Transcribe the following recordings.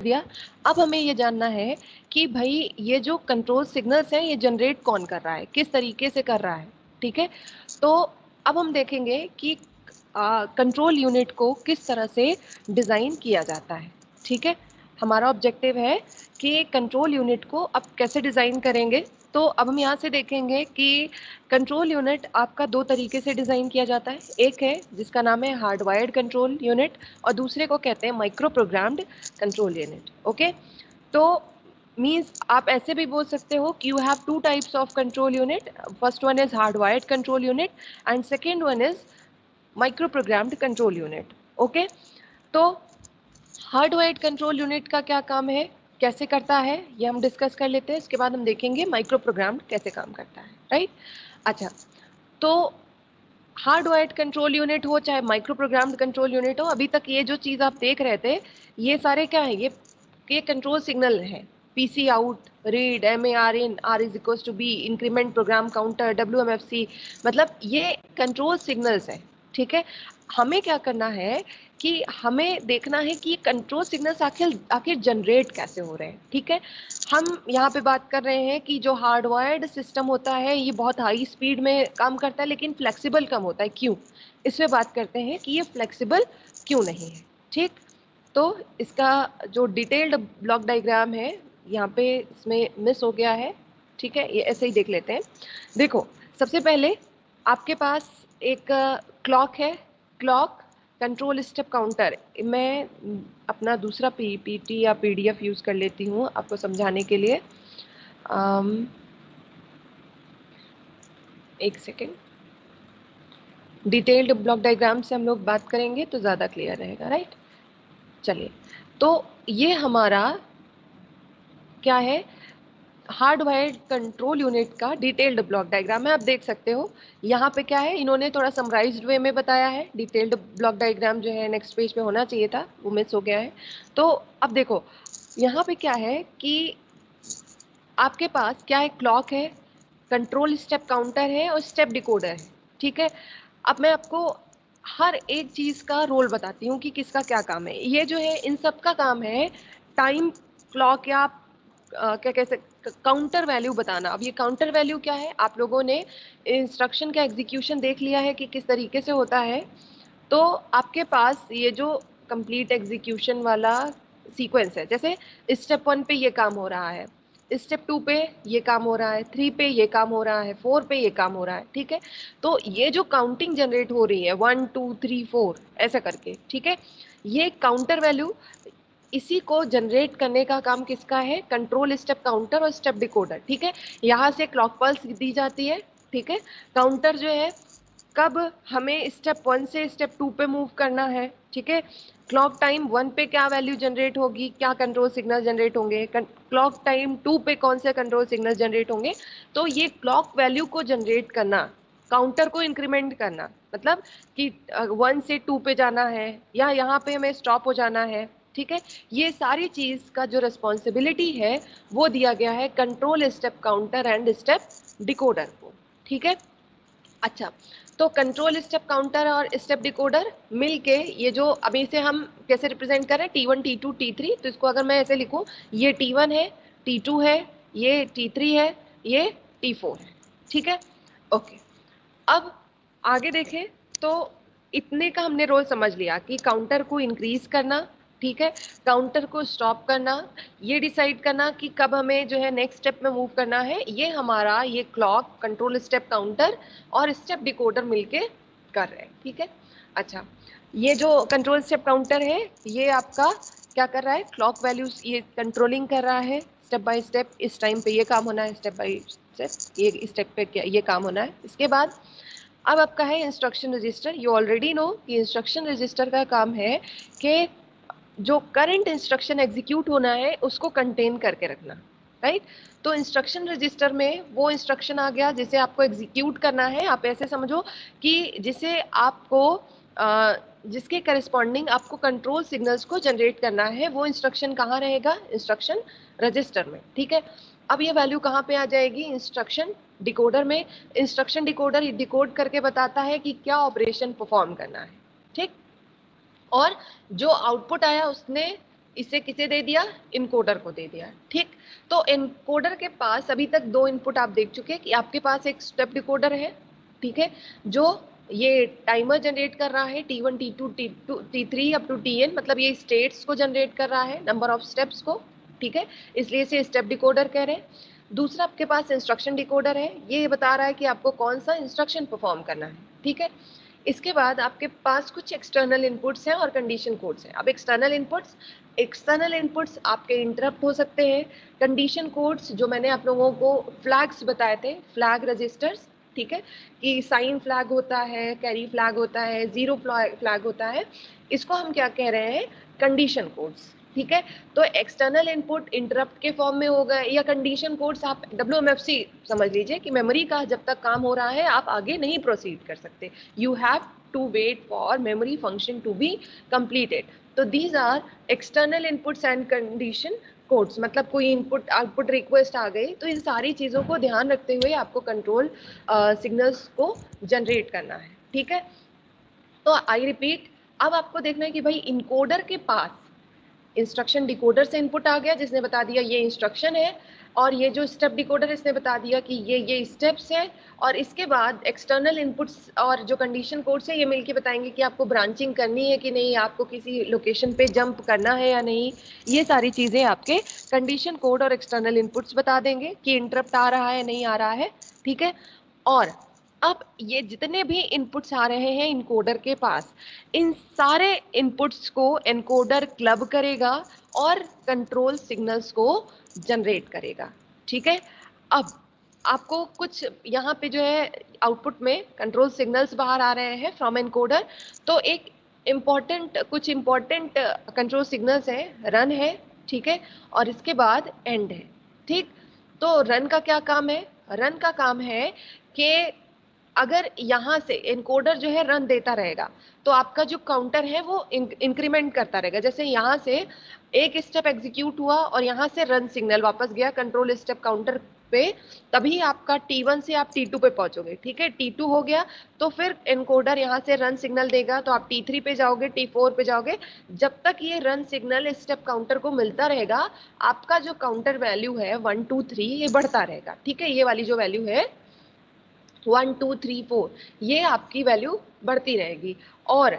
दिया। अब हमें ये जानना है कि भाई ये जो कंट्रोल सिग्नल्स हैं ये जनरेट कौन कर रहा है, किस तरीके से कर रहा है। ठीक है, तो अब हम देखेंगे कि कंट्रोल यूनिट को किस तरह से डिज़ाइन किया जाता है। ठीक है, हमारा ऑब्जेक्टिव है कि कंट्रोल यूनिट को अब कैसे डिज़ाइन करेंगे। तो अब हम यहाँ से देखेंगे कि कंट्रोल यूनिट आपका दो तरीके से डिज़ाइन किया जाता है। एक है जिसका नाम है हार्डवायर्ड कंट्रोल यूनिट और दूसरे को कहते हैं micro programmed control unit. Okay, तो मीन्स आप ऐसे भी बोल सकते हो कि you have two types of control unit. First one is hardwired control unit and second one is micro programmed control unit. Okay, तो हार्डवायर्ड कंट्रोल यूनिट का क्या काम है, कैसे करता है, ये हम डिस्कस कर लेते हैं। इसके बाद हम देखेंगे माइक्रो प्रोग्राम्ड कैसे काम करता है। राइट, अच्छा, तो हार्डवायर्ड कंट्रोल यूनिट हो चाहे माइक्रो प्रोग्राम्ड कंट्रोल यूनिट हो, अभी तक ये जो चीज़ आप देख रहे थे ये सारे क्या है, ये कंट्रोल सिग्नल है। PC out, read, M A R in, R is equal to B, increment, program counter, W M F C, मतलब ये कंट्रोल सिग्नल्स है। ठीक है, हमें क्या करना है कि हमें देखना है कि कंट्रोल सिग्नल्स आखिर आखिर जनरेट कैसे हो रहे हैं। ठीक है, हम यहाँ पे बात कर रहे हैं कि जो हार्डवायर्ड सिस्टम होता है ये बहुत हाई स्पीड में काम करता है लेकिन फ्लेक्सिबल कम होता है। क्यों, इस पे बात करते हैं कि ये फ्लेक्सिबल क्यों नहीं है। ठीक, तो इसका जो डिटेल्ड ब्लॉक डायग्राम है यहाँ पे इसमें मिस हो गया है। ठीक है, ये ऐसे ही देख लेते हैं। देखो, सबसे पहले आपके पास एक क्लॉक है, क्लॉक कंट्रोल स्टेप काउंटर। मैं अपना दूसरा पीपीटी या पीडीएफ यूज़ कर लेती हूँ आपको समझाने के लिए। एक सेकेंड, डिटेल्ड ब्लॉक डायग्राम से हम लोग बात करेंगे तो ज़्यादा क्लियर रहेगा। राइट, चलिए, तो ये हमारा क्या है, हार्डवायर्ड कंट्रोल यूनिट का डिटेल्ड ब्लॉक डायग्राम है। आप देख सकते हो यहाँ पे क्या है, इन्होंने थोड़ा समराइज्ड वे में बताया है। डिटेल्ड ब्लॉक डायग्राम जो है नेक्स्ट पेज पे होना चाहिए था, वो मिस हो गया है। तो अब देखो यहाँ पे क्या है कि आपके पास क्या है, क्लॉक है, कंट्रोल स्टेप काउंटर है और स्टेप डिकोडर है। ठीक है, अब मैं आपको हर एक चीज़ का रोल बताती हूँ कि किसका क्या काम है। ये जो है इन सब का काम है टाइम क्लॉक या क्या कह सकते काउंटर वैल्यू बताना। अब ये काउंटर वैल्यू क्या है, आप लोगों ने इंस्ट्रक्शन का एग्जीक्यूशन देख लिया है कि किस तरीके से होता है। तो आपके पास ये जो कंप्लीट एग्जीक्यूशन वाला सीक्वेंस है, जैसे स्टेप 1 पे ये काम हो रहा है, स्टेप 2 पे ये काम हो रहा है, 3 पे ये काम हो रहा है, 4 पे ये काम हो रहा है। ठीक है, तो ये जो काउंटिंग जनरेट हो रही है 1 2 3 4 ऐसा करके, ठीक है, ये काउंटर वैल्यू, इसी को जनरेट करने का काम किसका है, कंट्रोल स्टेप काउंटर और स्टेप डिकोडर। ठीक है, यहाँ से क्लॉक पल्स दी जाती है। ठीक है, काउंटर जो है कब हमें स्टेप 1 से स्टेप 2 पे मूव करना है। ठीक है, क्लॉक टाइम 1 पे क्या वैल्यू जनरेट होगी, क्या कंट्रोल सिग्नल जनरेट होंगे, क्लॉक टाइम 2 पे कौन से कंट्रोल सिग्नल जनरेट होंगे। तो ये क्लॉक वैल्यू को जनरेट करना, काउंटर को इंक्रीमेंट करना, मतलब कि 1 से 2 पे जाना है या यहाँ पे हमें स्टॉप हो जाना है। ठीक है, ये सारी चीज़ का जो रिस्पॉन्सिबिलिटी है वो दिया गया है control step counter and step decoder को। ठीक है, अच्छा, तो कंट्रोल स्टेप काउंटर और स्टेप डिकोडर मिलके ये जो, अभी इसे हम कैसे रिप्रेजेंट कर रहे हैं, T1 T2 T3, तो इसको अगर मैं ऐसे लिखूं, ये T1 है, T2 है, ये T3 है, ये T4 है। ठीक है, ओके, अब आगे देखें तो इतने का हमने रोल समझ लिया कि काउंटर को इंक्रीज करना, ठीक है, काउंटर को स्टॉप करना, ये डिसाइड करना कि कब हमें जो है नेक्स्ट स्टेप में मूव करना है, ये हमारा ये क्लॉक कंट्रोल स्टेप काउंटर और स्टेप डिकोडर मिलके कर रहे हैं। ठीक है, अच्छा, ये जो कंट्रोल स्टेप काउंटर है ये आपका क्या कर रहा है, क्लॉक वैल्यूज ये कंट्रोलिंग कर रहा है स्टेप बाय स्टेप, इस टाइम पे ये काम होना है, स्टेप बाय स्टेप ये स्टेप पे क्या ये काम होना है। इसके बाद अब आपका है instruction register. You already know कि इंस्ट्रक्शन रजिस्टर का काम है कि जो करंट इंस्ट्रक्शन एग्जीक्यूट होना है उसको कंटेन करके रखना। राइट, तो इंस्ट्रक्शन रजिस्टर में वो इंस्ट्रक्शन आ गया जिसे आपको एग्जीक्यूट करना है। आप ऐसे समझो कि जिसे आपको जिसके करस्पॉन्डिंग आपको कंट्रोल सिग्नल्स को जनरेट करना है, वो इंस्ट्रक्शन कहाँ रहेगा, इंस्ट्रक्शन रजिस्टर में। ठीक है, अब ये वैल्यू कहाँ पे आ जाएगी, इंस्ट्रक्शन डिकोडर में। इंस्ट्रक्शन डिकोडर डिकोड करके बताता है कि क्या ऑपरेशन परफॉर्म करना है। ठीक, और जो आउटपुट आया उसने इसे किसे दे दिया, इनकोडर को दे दिया, ठीक। तो इनकोडर के पास अभी तक दो इनपुट आप देख चुके हैं कि आपके पास एक स्टेप डिकोडर है, ठीक है, जो ये टाइमर जनरेट कर रहा है T1 T2 T3 up to Tn, मतलब ये स्टेट्स को जनरेट कर रहा है, नंबर ऑफ स्टेप्स को, ठीक है, इसलिए इसे स्टेप डिकोडर कह रहे हैं। दूसरा आपके पास इंस्ट्रक्शन डिकोडर है, ये बता रहा है कि आपको कौन सा इंस्ट्रक्शन परफॉर्म करना है, ठीक है। इसके बाद आपके पास कुछ एक्सटर्नल इनपुट्स हैं और कंडीशन कोड्स हैं। अब एक्सटर्नल इनपुट्स आपके इंटरप्ट हो सकते हैं, कंडीशन कोड्स जो मैंने आप लोगों को फ्लैग्स बताए थे, फ्लैग रजिस्टर्स, ठीक है, कि साइन फ्लैग होता है, कैरी फ्लैग होता है, जीरो फ्लैग होता है, इसको हम क्या कह रहे हैं, कंडीशन कोड्स, ठीक है। तो एक्सटर्नल इनपुट इंटरप्ट के फॉर्म में हो गए, या कंडीशन कोड्स आप WMFC समझ लीजिए कि मेमोरी का जब तक काम हो रहा है आप आगे नहीं प्रोसीड कर सकते, you have to wait for memory function to be completed. तो these are external inputs and condition codes, मतलब कोई इनपुट आउटपुट रिक्वेस्ट आ गई तो इन सारी चीज़ों को ध्यान रखते हुए आपको कंट्रोल सिग्नल्स को जनरेट करना है, ठीक है। तो आई रिपीट, अब आपको देखना है कि भाई इनकोडर के पास इंस्ट्रक्शन डिकोडर से इनपुट आ गया जिसने बता दिया ये इंस्ट्रक्शन है, और ये जो स्टेप डिकोडर इसने बता दिया कि ये स्टेप्स है, और इसके बाद एक्सटर्नल इनपुट्स और जो कंडीशन कोड्स है ये मिलके बताएंगे कि आपको ब्रांचिंग करनी है कि नहीं, आपको किसी लोकेशन पे जंप करना है या नहीं। ये सारी चीज़ें आपके कंडीशन कोड और एक्सटर्नल इनपुट्स बता देंगे कि इंटरप्ट आ रहा है नहीं आ रहा है, ठीक है। और अब ये जितने भी इनपुट्स आ रहे हैं इनकोडर के पास, इन सारे इनपुट्स को एनकोडर क्लब करेगा और कंट्रोल सिग्नल्स को जनरेट करेगा, ठीक है। अब आपको कुछ यहाँ पे जो है आउटपुट में कंट्रोल सिग्नल्स बाहर आ रहे हैं फ्रॉम एनकोडर, तो एक कुछ इम्पॉर्टेंट कंट्रोल सिग्नल्स है, रन है, ठीक है, और इसके बाद एंड है, ठीक। तो रन का क्या काम है, रन का काम है कि अगर यहाँ से एनकोडर जो है रन देता रहेगा तो आपका जो काउंटर है वो इंक्रीमेंट करता रहेगा। जैसे यहाँ से एक स्टेप एग्जीक्यूट हुआ और यहाँ से रन सिग्नल वापस गया कंट्रोल स्टेप काउंटर पे, तभी आपका T1 से आप T2 पे पहुंचोगे, ठीक है। T2 हो गया तो फिर एनकोडर यहाँ से रन सिग्नल देगा तो आप T3 पे जाओगे, T4 पे जाओगे। जब तक ये रन सिग्नल स्टेप काउंटर को मिलता रहेगा आपका जो काउंटर वैल्यू है 1 2 3 ये बढ़ता रहेगा, ठीक है। ये वाली जो वैल्यू है 1 2 3 4 ये आपकी वैल्यू बढ़ती रहेगी। और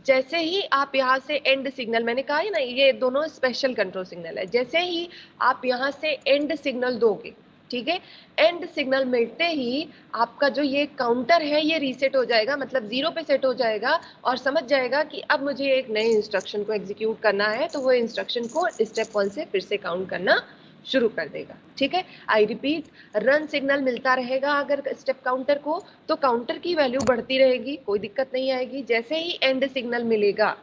जैसे ही आप यहाँ से एंड सिग्नल, मैंने कहा है ना ये दोनों स्पेशल कंट्रोल सिग्नल है, जैसे ही आप यहाँ से एंड सिग्नल दोगे, ठीक है, एंड सिग्नल मिलते ही आपका जो ये काउंटर है ये रीसेट हो जाएगा, मतलब 0 पे सेट हो जाएगा और समझ जाएगा कि अब मुझे एक नए इंस्ट्रक्शन को एग्जीक्यूट करना है, तो वो इंस्ट्रक्शन को स्टेप 1 से फिर से काउंट करना शुरू कर देगा, ठीक है। आई रिपीट, रन सिग्नल मिलता रहेगा अगर स्टेप काउंटर को तो काउंटर की वैल्यू बढ़ती रहेगी, कोई दिक्कत नहीं आएगी। जैसे ही एंड सिग्नल मिलेगा,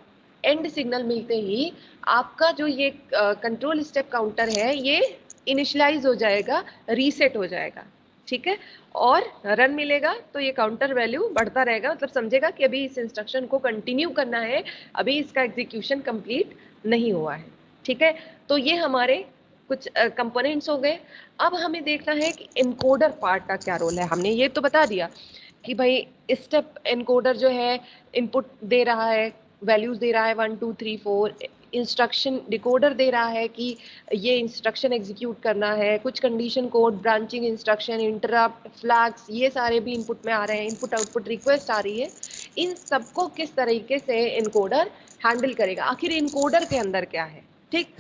एंड सिग्नल मिलते ही आपका जो ये कंट्रोल स्टेप काउंटर है ये इनिशियलाइज हो जाएगा, रीसेट हो जाएगा, ठीक है। और रन मिलेगा तो ये काउंटर वैल्यू बढ़ता रहेगा, मतलब समझेगा कि अभी इस इंस्ट्रक्शन को कंटिन्यू करना है, अभी इसका एग्जीक्यूशन कंप्लीट नहीं हुआ है, ठीक है। तो ये हमारे कुछ कंपोनेंट्स हो गए। अब हमें देखना है कि एनकोडर पार्ट का क्या रोल है। हमने ये तो बता दिया कि भाई स्टेप एनकोडर जो है इनपुट दे रहा है, वैल्यूज दे रहा है 1 2 3 4, इंस्ट्रक्शन डिकोडर दे रहा है कि ये इंस्ट्रक्शन एग्जीक्यूट करना है, कुछ condition code, branching instruction, interrupt, flags, ये सारे भी इनपुट में आ रहे हैं, इनपुट आउटपुट रिक्वेस्ट आ रही है। इन सबको किस तरीके से एनकोडर हैंडल करेगा, आखिर इनकोडर के अंदर क्या है, ठीक।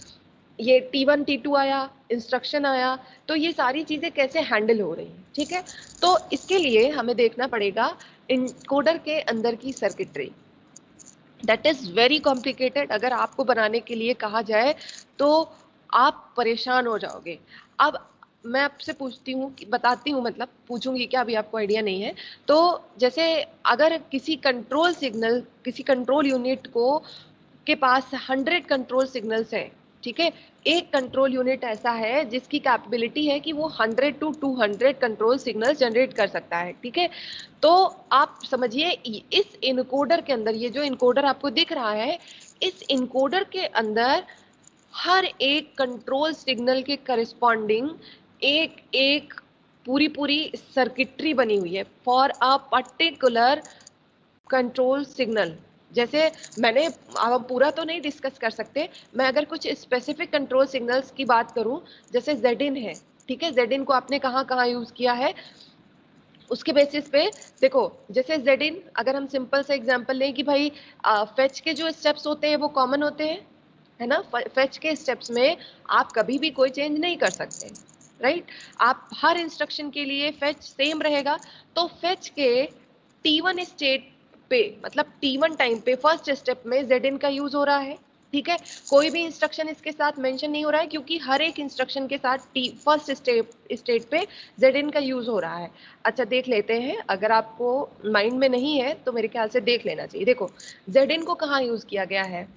ये T1 T2 आया, इंस्ट्रक्शन आया, तो ये सारी चीज़ें कैसे हैंडल हो रही हैं, ठीक है। तो इसके लिए हमें देखना पड़ेगा इनकोडर के अंदर की circuitry, that is very complicated. अगर आपको बनाने के लिए कहा जाए तो आप परेशान हो जाओगे। अब मैं आपसे पूछती हूँ कि बताती हूँ, मतलब पूछूंगी क्या, अभी आपको आइडिया नहीं है तो। जैसे अगर किसी कंट्रोल यूनिट को के पास 100 कंट्रोल सिग्नल्स हैं, ठीक है, एक कंट्रोल यूनिट ऐसा है जिसकी कैपेबिलिटी है कि वो 100 to 200 कंट्रोल सिग्नल्स जनरेट कर सकता है, ठीक है। तो आप समझिए इस इनकोडर के अंदर, ये जो इनकोडर आपको दिख रहा है, इस इनकोडर के अंदर हर एक कंट्रोल सिग्नल के करस्पॉन्डिंग एक एक पूरी पूरी सर्किटरी बनी हुई है for a particular control signal, जैसे मैंने, अब हम पूरा तो नहीं डिस्कस कर सकते, मैं अगर कुछ स्पेसिफिक कंट्रोल सिग्नल्स की बात करूं, जैसे जेड है, ठीक है, जेड को आपने कहाँ कहाँ यूज किया है, उसके बेसिस पे देखो, जैसे जेड अगर हम सिंपल सा एग्जांपल लें कि भाई फेच के जो स्टेप्स होते हैं वो कॉमन होते हैं, है ना, फेच के स्टेप्स में आप कभी भी कोई चेंज नहीं कर सकते, राइट, आप हर इंस्ट्रक्शन के लिए फेच सेम रहेगा। तो फेच के T1 स्टेट पे, मतलब T1 टाइम पे फर्स्ट स्टेप में जेड का यूज हो रहा है, ठीक है, कोई भी इंस्ट्रक्शन इसके साथ मेंशन नहीं हो रहा है, क्योंकि हर एक इंस्ट्रक्शन के साथ फर्स्ट स्टेट पे जेड का यूज हो रहा है। अच्छा देख लेते हैं, अगर आपको माइंड में नहीं है तो मेरे ख्याल से देख लेना चाहिए। देखो जेड को कहाँ यूज किया गया है,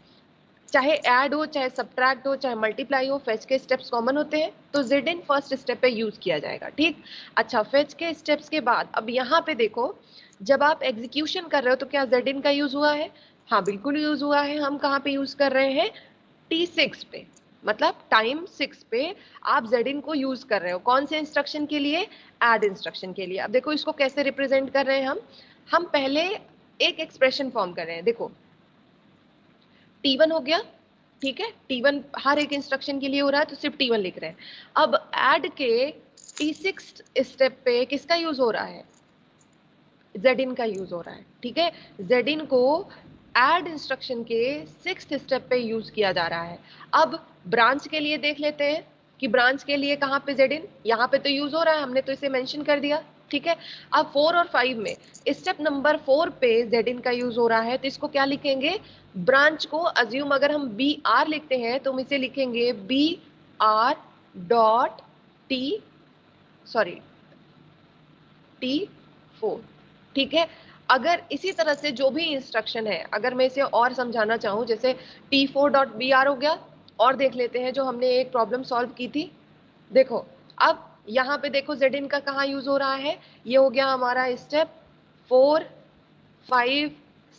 चाहे ऐड हो, चाहे सब्ट्रैक्ट हो, चाहे मल्टीप्लाई हो, फेच के स्टेप्स कॉमन होते हैं, तो जेड फर्स्ट स्टेप पे यूज किया जाएगा, ठीक। अच्छा फेच के स्टेप्स के बाद अब यहाँ पे देखो, जब आप एग्जीक्यूशन कर रहे हो तो क्या जेड का यूज हुआ है, हाँ बिल्कुल यूज हुआ है। हम कहाँ पे यूज कर रहे हैं, T6 पे, मतलब टाइम 6 पे आप जेड को यूज कर रहे हो, कौन से इंस्ट्रक्शन के लिए, ऐड इंस्ट्रक्शन के लिए। अब देखो इसको कैसे रिप्रेजेंट कर रहे हैं हम पहले एक एक्सप्रेशन फॉर्म कर रहे हैं, देखो T1 हो गया, ठीक है, T1 हर एक इंस्ट्रक्शन के लिए हो रहा है तो सिर्फ T1 लिख रहे हैं। अब ऐड के T6 स्टेप पे किसका यूज हो रहा है, जेड का यूज हो रहा है, ठीक है, जेड को ऐड इंस्ट्रक्शन के 6th स्टेप पे यूज किया जा रहा है। अब ब्रांच के लिए देख लेते हैं कि ब्रांच के लिए कहाँ पे जेड यहाँ पे तो यूज हो रहा है, हमने तो इसे मेंशन कर दिया, ठीक है। अब 4 और 5 में स्टेप नंबर 4 पे जेड का यूज हो रहा है, तो इसको क्या लिखेंगे, ब्रांच को अज्यूम अगर हम बी आर लिखते हैं तो हम इसे लिखेंगे B R dot T, sorry T4, ठीक है। अगर इसी तरह से जो भी इंस्ट्रक्शन है, अगर मैं इसे और समझाना चाहूँ, जैसे T4.br हो गया, और देख लेते हैं जो हमने एक प्रॉब्लम सॉल्व की थी। देखो अब यहाँ पे देखो जेड का कहाँ यूज हो रहा है, ये हो गया हमारा स्टेप 4, 5,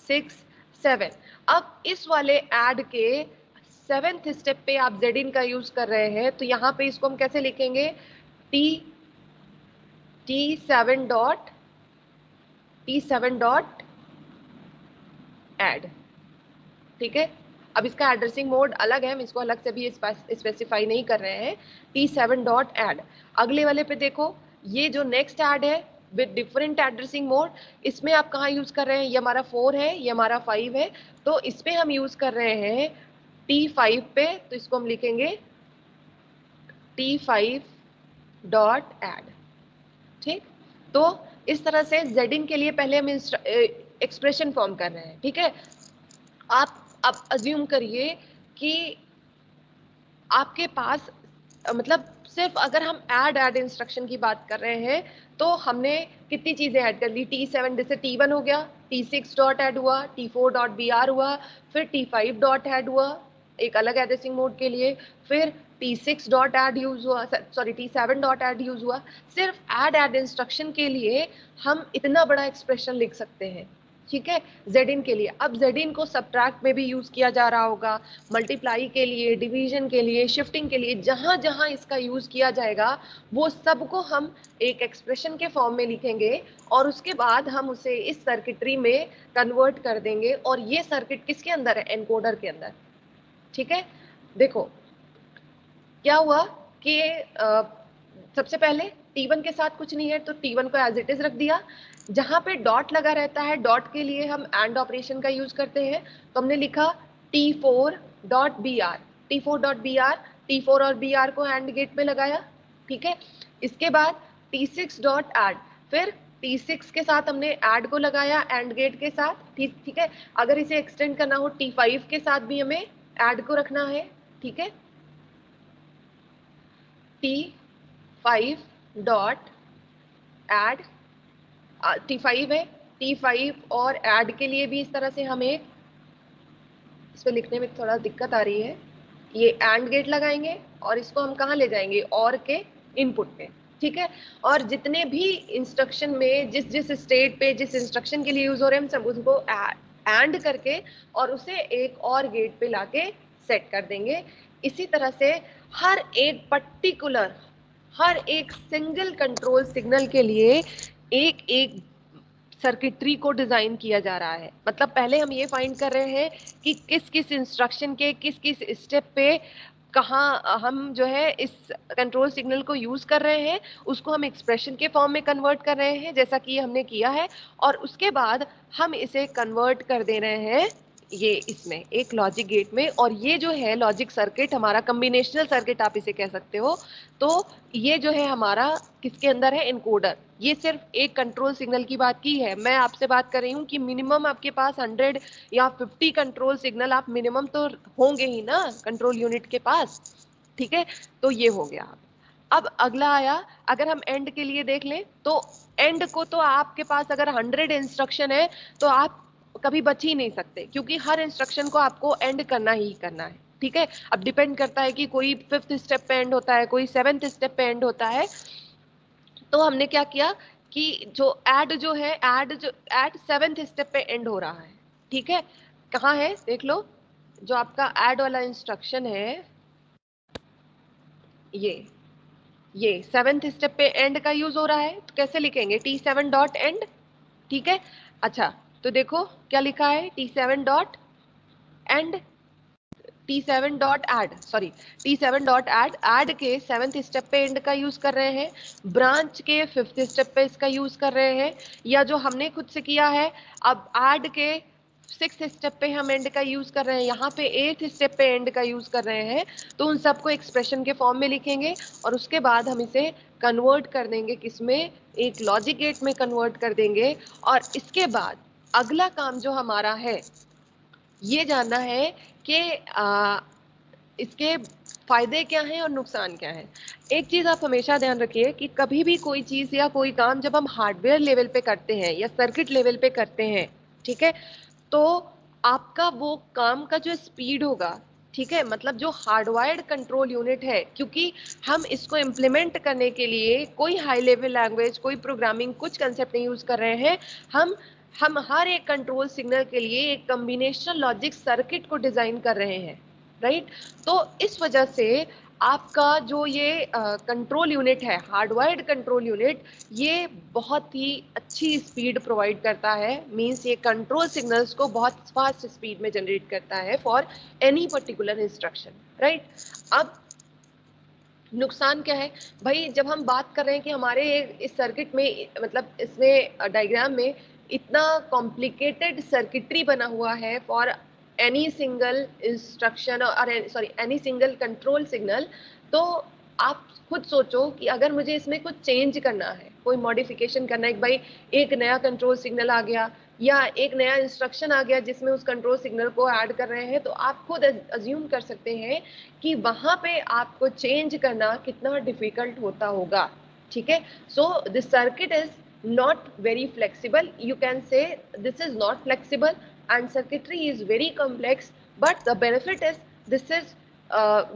6, 7। अब इस वाले ऐड के 7th स्टेप पे आप जेड का यूज कर रहे हैं, तो यहाँ पे इसको हम कैसे लिखेंगे, T7 डॉट ऐड, ठीक है। अब इसका एड्रेसिंग मोड अलग है, हम इसको अलग से भी स्पेसिफाई नहीं कर रहे हैं, T7 डॉट ऐड। अगले वाले पे देखो, ये जो नेक्स्ट ऐड है विद डिफरेंट एड्रेसिंग मोड, इसमें आप कहाँ यूज कर रहे हैं, ये हमारा 4 है, ये हमारा 5 है, तो इसमें हम यूज कर रहे हैं T5 पे, तो इसको हम लिखेंगे T5 डॉट ऐड, ठीक। तो इस तरह से जेडिंग के लिए पहले हम एक्सप्रेशन फॉर्म कर रहे हैं, ठीक है। आप अब अज्यूम करिए कि आपके पास मतलब सिर्फ अगर हम ऐड इंस्ट्रक्शन की बात कर रहे हैं, तो हमने कितनी चीजें ऐड कर ली, T7 जैसे T1 हो गया, T6 डॉट ऐड हुआ, T4 डॉट बी आर हुआ, फिर T5 डॉट ऐड हुआ एक अलग एड्रेसिंग मोड के लिए, फिर T6 डॉट ऐड यूज हुआ, sorry T7 dot add use हुआ। सिर्फ ऐड इंस्ट्रक्शन के लिए हम इतना बड़ा एक्सप्रेशन लिख सकते हैं, ठीक है, जेड के लिए। अब जेड को सब्ट्रैक्ट में भी यूज किया जा रहा होगा, मल्टीप्लाई के लिए, डिवीजन के लिए, शिफ्टिंग के लिए, जहां जहां इसका यूज किया जाएगा वो सबको हम एक एक्सप्रेशन के फॉर्म में लिखेंगे, और उसके बाद हम उसे इस सर्किटरी में कन्वर्ट कर देंगे, और ये सर्किट किसके अंदर है, एनकोडर के अंदर, ठीक है। देखो क्या हुआ कि सबसे पहले T1 के साथ कुछ नहीं है तो T1 को एज इट इज रख दिया, जहां पे डॉट लगा रहता है, डॉट के लिए हम एंड ऑपरेशन का यूज करते हैं, तो हमने लिखा T4.br, T4.br, T4 और br को एंड गेट पे लगाया, ठीक है। इसके बाद T6 डॉट ऐड, फिर T6 के साथ हमने ऐड को लगाया एंड गेट के साथ, ठीक ठीक है। अगर इसे एक्सटेंड करना हो T5 के साथ भी हमें ऐड को रखना है, ठीक है, T5 डॉट ऐड, T5 है, T5 और ऐड के लिए भी इस तरह से हमें इसमें लिखने में थोड़ा दिक्कत आ रही है, ये एंड गेट लगाएंगे और इसको हम कहाँ ले जाएंगे, और के इनपुट पे, ठीक है। और जितने भी इंस्ट्रक्शन में जिस जिस स्टेट पे जिस इंस्ट्रक्शन के लिए यूज हो रहे हैं, हम सब उसको एंड करके और उसे एक और गेट पे लाके सेट कर देंगे। इसी तरह से हर एक पर्टिकुलर, हर एक सिंगल कंट्रोल सिग्नल के लिए एक एक सर्किटरी को डिजाइन किया जा रहा है। मतलब पहले हम ये फाइंड कर रहे हैं कि किस किस इंस्ट्रक्शन के किस किस स्टेप पे कहाँ हम जो है इस कंट्रोल सिग्नल को यूज कर रहे हैं, उसको हम एक्सप्रेशन के फॉर्म में कन्वर्ट कर रहे हैं जैसा कि हमने किया है, और उसके बाद हम इसे कन्वर्ट कर दे रहे हैं ये इसमें एक लॉजिक गेट में। और ये जो है लॉजिक सर्किट हमारा कॉम्बिनेशनल सर्किट आप इसे कह सकते हो। तो ये जो है हमारा किसके अंदर है, इनकोडर। ये सिर्फ एक कंट्रोल सिग्नल की बात की है। मैं आपसे बात कर रही हूँ कि मिनिमम आपके पास 100 या 50 कंट्रोल सिग्नल आप मिनिमम तो होंगे ही ना कंट्रोल यूनिट के पास, ठीक है। तो ये हो गया। अब अगला आया, अगर हम एंड के लिए देख लें तो एंड को तो आपके पास अगर 100 इंस्ट्रक्शन है तो आप कभी बच ही नहीं सकते, क्योंकि हर इंस्ट्रक्शन को आपको एंड करना ही करना है, ठीक है। अब डिपेंड करता है कि कोई 5th स्टेप पे एंड होता है, कोई 7th स्टेप पे एंड होता है। तो हमने क्या किया कि जो ऐड 7th स्टेप पे एंड हो रहा है, ठीक है। कहाँ है देख लो, जो आपका ऐड वाला इंस्ट्रक्शन है ये 7th स्टेप पे एंड का यूज हो रहा है। तो कैसे लिखेंगे, T7 डॉट एंड, ठीक है। अच्छा, तो देखो क्या लिखा है, T7 dot end, T7 dot add, sorry T7 dot add के 7th स्टेप पे एंड का यूज कर रहे हैं, ब्रांच के 5th स्टेप पे इसका यूज कर रहे हैं, या जो हमने खुद से किया है अब ऐड के 6th स्टेप पे हम एंड का यूज कर रहे हैं, यहाँ पे 8th स्टेप पे एंड का यूज कर रहे हैं। तो उन सबको एक्सप्रेशन के फॉर्म में लिखेंगे और उसके बाद हम इसे कन्वर्ट कर देंगे किसमें, एक लॉजिक गेट में कन्वर्ट कर देंगे। और इसके बाद अगला काम जो हमारा है ये जानना है कि इसके फायदे क्या हैं और नुकसान क्या हैं। एक चीज आप हमेशा ध्यान रखिए कि कभी भी कोई चीज या कोई काम जब हम हार्डवेयर लेवल पे करते हैं या सर्किट लेवल पे करते हैं, ठीक है, तो आपका वो काम का जो स्पीड होगा, ठीक है, मतलब जो हार्डवायर्ड कंट्रोल यूनिट है, क्योंकि हम इसको इम्प्लीमेंट करने के लिए कोई हाई लेवल लैंग्वेज, कोई प्रोग्रामिंग, कुछ कंसेप्ट नहीं यूज कर रहे हैं। हम हर एक कंट्रोल सिग्नल के लिए एक कॉम्बिनेशनल लॉजिक सर्किट को डिजाइन कर रहे हैं, राइट। तो इस वजह से आपका जो ये कंट्रोल यूनिट है, हार्डवायर्ड कंट्रोल यूनिट, ये बहुत ही अच्छी स्पीड प्रोवाइड करता है। मींस ये कंट्रोल सिग्नल्स को बहुत फास्ट स्पीड में जनरेट करता है for any particular instruction, right. अब नुकसान क्या है भाई, जब हम बात कर रहे हैं कि हमारे इस सर्किट में, मतलब इसमें डायग्राम में इतना कॉम्प्लिकेटेड सर्किटरी बना हुआ है फॉर एनी सिंगल इंस्ट्रक्शन और sorry any single control signal. तो आप खुद सोचो कि अगर मुझे इसमें कुछ चेंज करना है, कोई मॉडिफिकेशन करना है, भाई एक नया कंट्रोल सिग्नल आ गया या एक नया इंस्ट्रक्शन आ गया जिसमें उस कंट्रोल सिग्नल को ऐड कर रहे हैं, तो आप खुद अज्यूम कर सकते हैं कि वहां पे आपको चेंज करना कितना डिफिकल्ट होता होगा, ठीक है। So this circuit is not very flexible, you can say this is not flexible, and circuitry is very complex, but the benefit is this is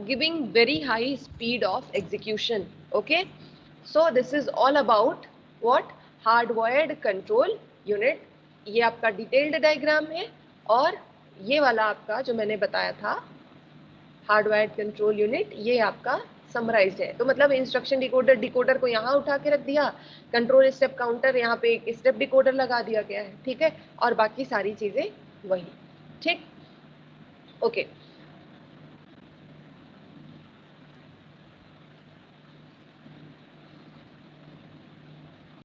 giving very high speed of execution, okay। so this is all about what, hardwired control unit। ये आपका detailed diagram है, और ये वाला आपका जो मैंने बताया था हार्डवायर्ड कंट्रोल यूनिट, ये आपका समराइज्ड है। तो मतलब इंस्ट्रक्शन डिकोडर को यहाँ उठा के रख दिया, कंट्रोल स्टेप काउंटर यहाँ पे एक स्टेप डिकोडर लगा दिया गया है, ठीक है, और बाकी सारी चीजें वही, ठीक, ओके।